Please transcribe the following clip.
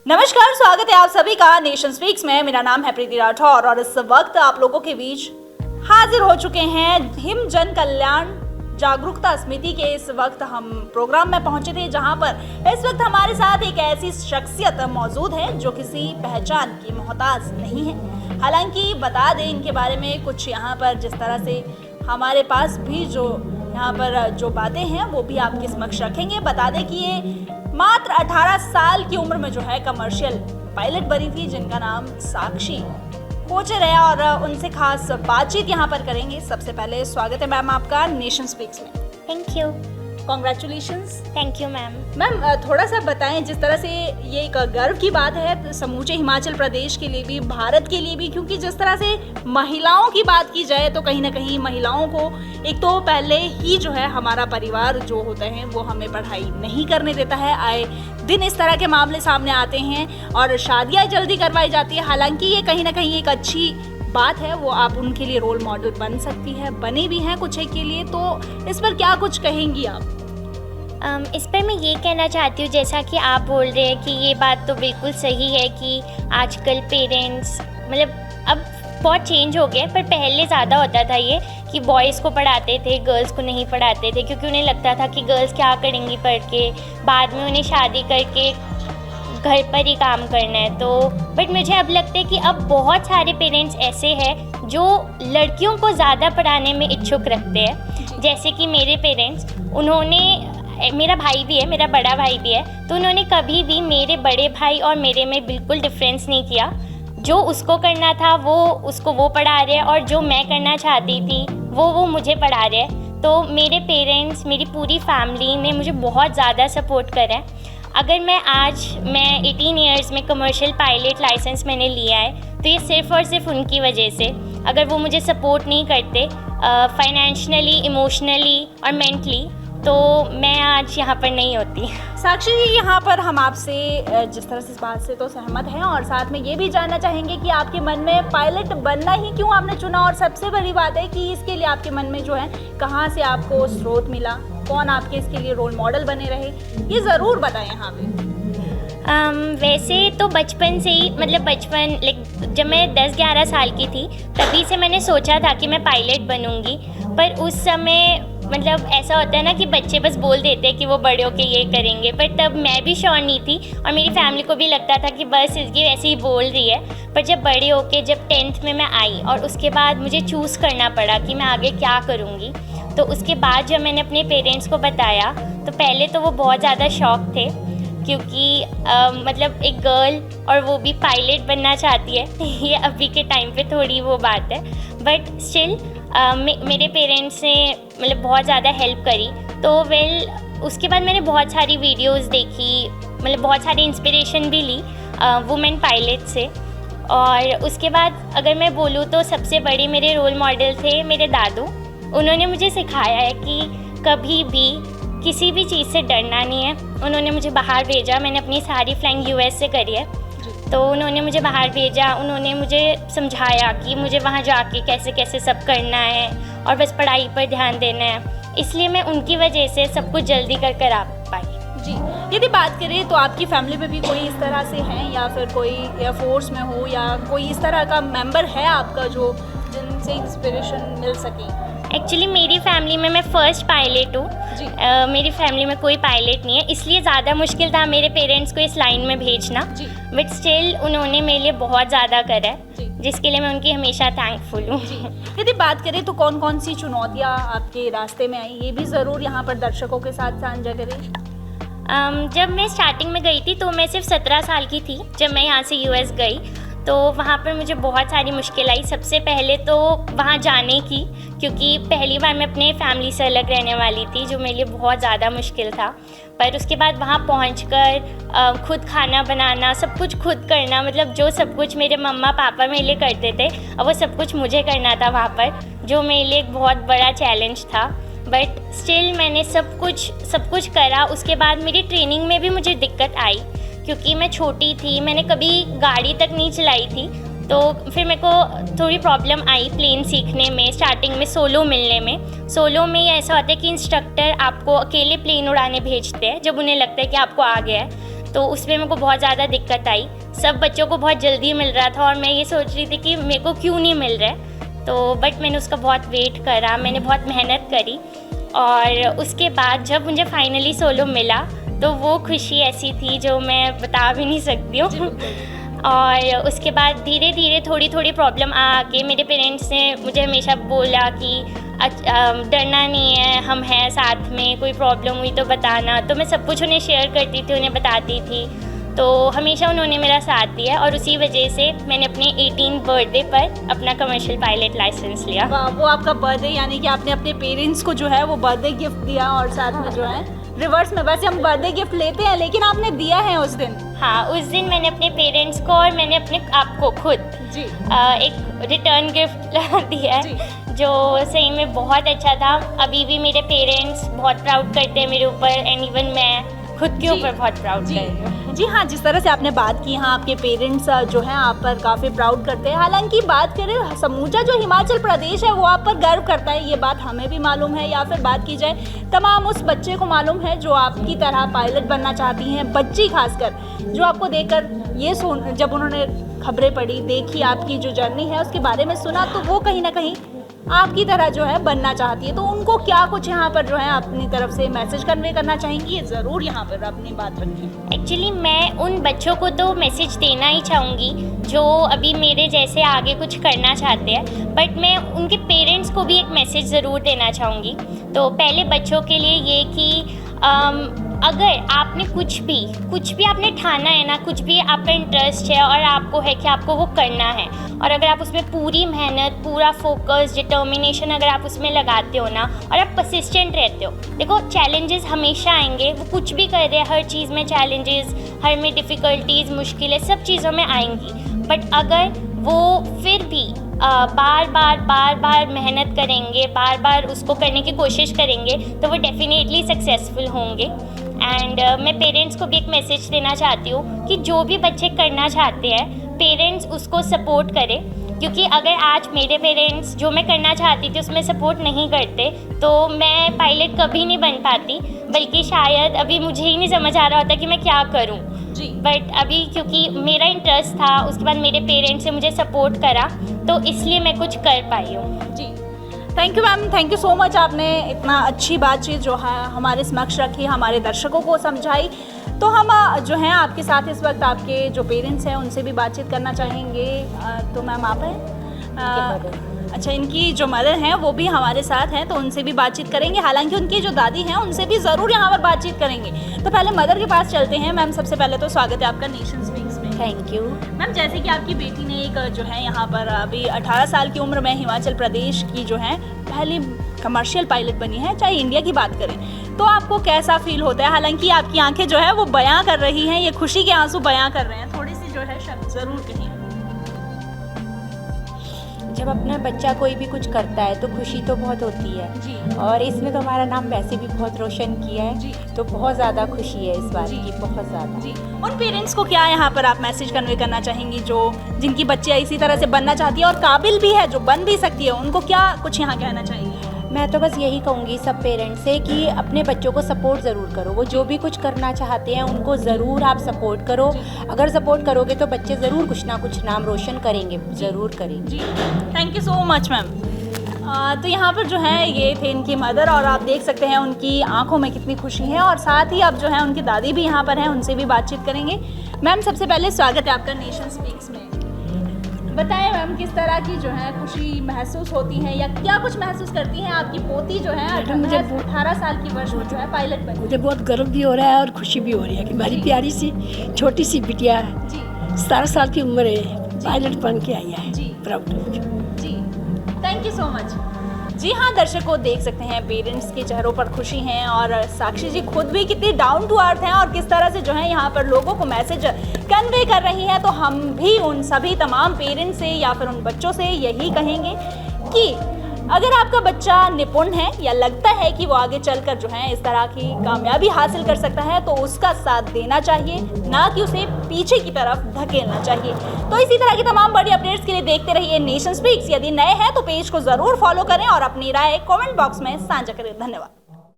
नमस्कार, स्वागत है आप सभी का नेशन स्पीक्स में। मेरा नाम है प्रीति राठौर और इस वक्त आप लोगों के बीच हाजिर हो चुके हैं हिम जन कल्याण जागरूकता समिति के। इस वक्त हम प्रोग्राम में पहुंचे थे जहां पर इस वक्त हमारे साथ एक ऐसी शख्सियत मौजूद है जो किसी पहचान की मोहताज नहीं है। हालांकि बता दें इनके बारे में कुछ यहाँ पर जिस तरह से हमारे पास भी जो यहाँ पर जो बातें हैं वो भी आपके समक्ष रखेंगे। बता दें कि ये मात्र 18 साल की उम्र में जो है कमर्शियल पायलट बनी थी, जिनका नाम साक्षी कोचर है और उनसे खास बातचीत यहाँ पर करेंगे। सबसे पहले स्वागत है मैम आपका नेशन स्पीक्स में। Thank you. Congratulations. Thank you ma'am. Ma'am थोड़ा सा बताएं, जिस तरह से ये एक गर्व की बात है समूचे हिमाचल प्रदेश के लिए भी, भारत के लिए भी, क्योंकि जिस तरह से महिलाओं की बात की जाए तो कहीं ना कहीं महिलाओं को एक तो पहले ही जो है हमारा परिवार जो होते हैं वो हमें पढ़ाई नहीं करने देता है। आए दिन इस तरह के मामले सामने आते हैं और शादियाँ जल्दी करवाई जाती है। हालांकि ये कहीं ना कहीं एक अच्छी बात है, वो आप उनके लिए रोल मॉडल बन सकती है, बने भी हैं कुछ एक के लिए। तो इस पर क्या कुछ कहेंगी आप? इस पर मैं ये कहना चाहती हूँ, जैसा कि आप बोल रहे हैं कि ये बात तो बिल्कुल सही है कि आजकल पेरेंट्स मतलब अब बहुत चेंज हो गया, पर पहले ज़्यादा होता था ये कि बॉयज़ को पढ़ाते थे, गर्ल्स को नहीं पढ़ाते थे, क्योंकि उन्हें लगता था कि गर्ल्स क्या करेंगी पढ़ के, बाद में उन्हें शादी करके घर पर ही काम करना है। तो बट मुझे अब लगता है कि अब बहुत सारे पेरेंट्स ऐसे हैं जो लड़कियों को ज़्यादा पढ़ाने में इच्छुक रखते हैं। जैसे कि मेरे पेरेंट्स, मेरा भाई भी है, मेरा बड़ा भाई भी है, तो उन्होंने कभी भी मेरे बड़े भाई और मेरे में बिल्कुल डिफरेंस नहीं किया। जो उसको करना था वो पढ़ा रहे हैं और जो मैं करना चाहती थी वो मुझे पढ़ा रहे हैं। तो मेरे पेरेंट्स, मेरी पूरी फैमिली ने मुझे बहुत ज़्यादा सपोर्ट करा है। अगर मैं 18 ईयर्स में कमर्शियल पायलट लाइसेंस मैंने लिया है तो ये सिर्फ़ और सिर्फ उनकी वजह से। अगर वो मुझे सपोर्ट नहीं करते फाइनेंशियली, इमोशनली और मेंटली, तो मैं आज यहाँ पर नहीं होती। साक्षी जी, यहाँ पर हम आपसे जिस तरह से इस बात से तो सहमत हैं और साथ में ये भी जानना चाहेंगे कि आपके मन में पायलट बनना ही क्यों आपने चुना, और सबसे बड़ी बात है कि इसके लिए आपके मन में जो है कहाँ से आपको स्रोत मिला, कौन आपके इसके लिए रोल मॉडल बने रहे, ये ज़रूर बताएं यहाँ पे। वैसे तो बचपन से ही, मतलब जब मैं 10-11 साल की थी तभी से मैंने सोचा था कि मैं पायलट बनूंगी। पर उस समय मतलब ऐसा होता है ना कि बच्चे बस बोल देते हैं कि वो बड़े होके ये करेंगे, पर तब मैं भी श्योर नहीं थी और मेरी फैमिली को भी लगता था कि बस ये ऐसे ही बोल रही है। पर जब बड़े होके जब 10th में मैं आई और उसके बाद मुझे चूज़ करना पड़ा कि मैं आगे क्या करूँगी, तो उसके बाद जब मैंने अपने पेरेंट्स को बताया तो पहले तो वो बहुत ज़्यादा शॉक थे, क्योंकि मतलब एक गर्ल और वो भी पायलट बनना चाहती है ये अभी के टाइम पे थोड़ी वो बात है। बट स्टिल मेरे पेरेंट्स ने मतलब बहुत ज़्यादा हेल्प करी। तो उसके बाद मैंने बहुत सारी वीडियोस देखी, मतलब बहुत सारी इंस्पिरेशन भी ली वुमेन पायलट से। और उसके बाद अगर मैं बोलूँ तो सबसे बड़े मेरे रोल मॉडल थे मेरे दादू। उन्होंने मुझे सिखाया है कि कभी भी किसी भी चीज़ से डरना नहीं है। उन्होंने मुझे बाहर भेजा, मैंने अपनी सारी फ्लाइंग US से करी है, तो उन्होंने मुझे बाहर भेजा, उन्होंने मुझे समझाया कि मुझे वहाँ जाके कैसे कैसे सब करना है और बस पढ़ाई पर ध्यान देना है। इसलिए मैं उनकी वजह से सब कुछ जल्दी कर आ पाई। जी, यदि बात करें तो आपकी फैमिली में भी कोई इस तरह से हैं, या फिर कोई एयरफोर्स में हो, या कोई इस तरह का मेंबर है आपका जो जिनसे इंस्पिरेशन मिल सके? एक्चुअली मेरी फैमिली में मैं फ़र्स्ट पायलट हूँ। मेरी फैमिली में कोई पायलट नहीं है, इसलिए ज़्यादा मुश्किल था मेरे पेरेंट्स को इस लाइन में भेजना। बट स्टिल उन्होंने मेरे लिए बहुत ज़्यादा करा है, जिसके लिए मैं उनकी हमेशा थैंकफुल हूँ। यदि बात करें तो कौन कौन सी चुनौतियाँ आपके रास्ते में आई, ये भी ज़रूर यहाँ पर दर्शकों के साथ साझा करें। जब मैं स्टार्टिंग में गई थी तो मैं सिर्फ 17 साल की थी जब मैं यहाँ से US गई, तो वहाँ पर मुझे बहुत सारी मुश्किल आई। सबसे पहले तो वहाँ जाने की, क्योंकि पहली बार मैं अपने फैमिली से अलग रहने वाली थी, जो मेरे लिए बहुत ज़्यादा मुश्किल था। पर उसके बाद वहाँ पहुँचकर खुद खाना बनाना, सब कुछ खुद करना, मतलब जो सब कुछ मेरे मम्मा पापा मेरे लिए करते थे अब वो सब कुछ मुझे करना था वहाँ पर, जो मेरे लिए एक बहुत बड़ा चैलेंज था। बट स्टिल मैंने सब कुछ करा। उसके बाद मेरी ट्रेनिंग में भी मुझे दिक्कत आई, क्योंकि मैं छोटी थी, मैंने कभी गाड़ी तक नहीं चलाई थी, तो फिर मेरे को थोड़ी प्रॉब्लम आई प्लेन सीखने में, स्टार्टिंग में सोलो मिलने में। सोलो में ऐसा होता है कि इंस्ट्रक्टर आपको अकेले प्लेन उड़ाने भेजते हैं जब उन्हें लगता है कि आपको आ गया है। तो उसमें मेरे को बहुत ज़्यादा दिक्कत आई। सब बच्चों को बहुत जल्दी मिल रहा था और मैं ये सोच रही थी कि मेरे को क्यों नहीं मिल रहा है। तो बट मैंने उसका बहुत वेट करा, मैंने बहुत मेहनत करी और उसके बाद जब मुझे फाइनली सोलो मिला तो वो खुशी ऐसी थी जो मैं बता भी नहीं सकती हूँ। और उसके बाद धीरे धीरे थोड़ी थोड़ी प्रॉब्लम आके मेरे पेरेंट्स ने मुझे हमेशा बोला कि डरना नहीं है, हम हैं साथ में, कोई प्रॉब्लम हुई तो बताना। तो मैं सब कुछ उन्हें शेयर करती थी, उन्हें बताती थी, तो हमेशा उन्होंने मेरा साथ दिया और उसी वजह से मैंने अपने 18th बर्थडे पर अपना कमर्शियल पायलट लाइसेंस लिया। वो आपका बर्थडे यानी कि आपने अपने पेरेंट्स को जो है वो बर्थडे गिफ्ट दिया और साथ में जो है रिवर्स में, वैसे हम बर्थडे गिफ्ट लेते हैं लेकिन आपने दिया है उस दिन। हाँ, उस दिन मैंने अपने पेरेंट्स को और मैंने अपने आप को खुद जी एक रिटर्न गिफ्ट दिया है जो सही में बहुत अच्छा था। अभी भी मेरे पेरेंट्स बहुत प्राउड करते हैं मेरे ऊपर एंड इवन मैं खुद के ऊपर बहुत प्राउड कर रही हूँ। जी हाँ, जिस तरह से आपने बात की, हाँ आपके पेरेंट्स जो हैं आप पर काफ़ी प्राउड करते हैं। हालांकि बात करें समूचा जो हिमाचल प्रदेश है वो आप पर गर्व करता है, ये बात हमें भी मालूम है। या फिर बात की जाए तमाम उस बच्चे को मालूम है जो आपकी तरह पायलट बनना चाहती हैं, बच्ची खासकर जो आपको देखकर ये जब उन्होंने खबरें पढ़ी, देखी आपकी जो जर्नी है उसके बारे में सुना, तो वो कहीं ना कहीं आपकी तरह जो है बनना चाहती है। तो उनको क्या कुछ यहाँ पर जो है अपनी तरफ से मैसेज कन्वे करना चाहेंगी, ये ज़रूर यहाँ पर अपनी बात रखें। एक्चुअली मैं उन बच्चों को तो मैसेज देना ही चाहूँगी जो अभी मेरे जैसे आगे कुछ करना चाहते हैं, बट मैं उनके पेरेंट्स को भी एक मैसेज ज़रूर देना चाहूँगी। तो पहले बच्चों के लिए ये कि अगर आपने कुछ भी आपने ठाना है ना, कुछ भी आपका इंटरेस्ट है और आपको है कि आपको वो करना है, और अगर आप उसमें पूरी मेहनत, पूरा फोकस, डिटर्मिनेशन अगर आप उसमें लगाते हो ना और आप परसिस्टेंट रहते हो, देखो चैलेंजेस हमेशा आएंगे, वो कुछ भी कर रहे हैं हर चीज़ में चैलेंजेस, हर में डिफ़िकल्टीज़, मुश्किलें सब चीज़ों में आएंगी। बट अगर वो फिर भी बार बार मेहनत करेंगे, बार बार उसको करने की कोशिश करेंगे तो वो डेफिनेटली सक्सेसफुल होंगे। एंड मैं पेरेंट्स को भी एक मैसेज देना चाहती हूँ कि जो भी बच्चे करना चाहते हैं पेरेंट्स उसको सपोर्ट करें, क्योंकि अगर आज मेरे पेरेंट्स जो मैं करना चाहती थी उसमें सपोर्ट नहीं करते तो मैं पायलट कभी नहीं बन पाती, बल्कि शायद अभी मुझे ही नहीं समझ आ रहा होता कि मैं क्या करूँ। बट अभी क्योंकि मेरा इंटरेस्ट था, उसके बाद मेरे पेरेंट्स ने मुझे सपोर्ट करा, तो इसलिए मैं कुछ कर पाई हूँ। जी, thank you ma'am, thank you so much. आपने इतना अच्छी बातचीत जो है हमारे समक्ष रखी, हमारे दर्शकों को समझाई। तो हम जो हैं आपके साथ इस वक्त आपके जो पेरेंट्स हैं उनसे भी बातचीत करना चाहेंगे। तो मैम आप हैं? अच्छा, इनकी जो मदर हैं वो भी हमारे साथ हैं, तो उनसे भी बातचीत करेंगे। हालांकि उनकी जो दादी हैं उनसे भी ज़रूर यहाँ पर बातचीत करेंगे। तो पहले मदर के पास चलते हैं। मैम सबसे पहले तो स्वागत है आपका नेशन स्पीक्स में। थैंक यू मैम, जैसे कि आपकी बेटी ने एक जो है यहाँ पर अभी 18 साल की उम्र में हिमाचल प्रदेश की जो है पहली कमर्शियल पायलट बनी है, चाहे इंडिया की बात करें, तो आपको कैसा फील होता है? हालांकि आपकी आंखें जो है वो बयां कर रही हैं, ये खुशी के आंसू बयां कर रहे हैं, थोड़ी सी जो है शब्द ज़रूर कहिए। जब अपना बच्चा कोई भी कुछ करता है तो खुशी तो बहुत होती है जी। और इसमें तो हमारा नाम वैसे भी बहुत रोशन किया है जी। तो बहुत ज़्यादा खुशी है इस बात जी। की, बहुत ज़्यादा। जी, उन पेरेंट्स को क्या यहाँ पर आप मैसेज कन्वे करना चाहेंगी जो जिनकी बच्चियाँ इसी तरह से बनना चाहती है और काबिल भी है, जो बन भी सकती है, उनको क्या कुछ यहाँ कहना चाहिए? मैं तो बस यही कहूँगी सब पेरेंट्स से कि अपने बच्चों को सपोर्ट ज़रूर करो, वो जो भी कुछ करना चाहते हैं उनको ज़रूर आप सपोर्ट करो। अगर सपोर्ट करोगे तो बच्चे ज़रूर कुछ ना कुछ नाम रोशन करेंगे, ज़रूर करेंगे। जी, thank you so much ma'am. तो यहाँ पर जो है ये थे इनकी मदर और आप देख सकते हैं उनकी आंखों में कितनी खुशी है, और साथ ही अब जो है उनकी दादी भी यहाँ पर हैं, उनसे भी बातचीत करेंगे। मैम सबसे पहले स्वागत है आपका नेशन स्पीक्स में। बताएं मैम, किस तरह की जो है खुशी महसूस होती है या क्या कुछ महसूस करती हैं? आपकी पोती जो है 18 साल की वर्ष में जो है पायलट बनी। मुझे बहुत गर्व भी हो रहा है और खुशी भी हो रही है कि हमारी प्यारी सी छोटी सी बिटिया जी 17 साल की उम्र है, पायलट बन के आई है। जी। प्राउड जी, थैंक यू सो मच। जी हाँ दर्शकों, देख सकते हैं पेरेंट्स के चेहरों पर खुशी हैं और साक्षी जी खुद भी कितनी डाउन टू अर्थ हैं और किस तरह से जो है यहाँ पर लोगों को मैसेज कन्वे कर रही हैं। तो हम भी उन सभी तमाम पेरेंट्स से या फिर उन बच्चों से यही कहेंगे कि अगर आपका बच्चा निपुण है या लगता है कि वो आगे चलकर जो है इस तरह की कामयाबी हासिल कर सकता है तो उसका साथ देना चाहिए, ना कि उसे पीछे की तरफ धकेलना चाहिए। तो इसी तरह की तमाम बड़ी अपडेट्स के लिए देखते रहिए नेशन स्पीक्स। यदि नए हैं तो पेज को ज़रूर फॉलो करें और अपनी राय कमेंट बॉक्स में साझा करें। धन्यवाद।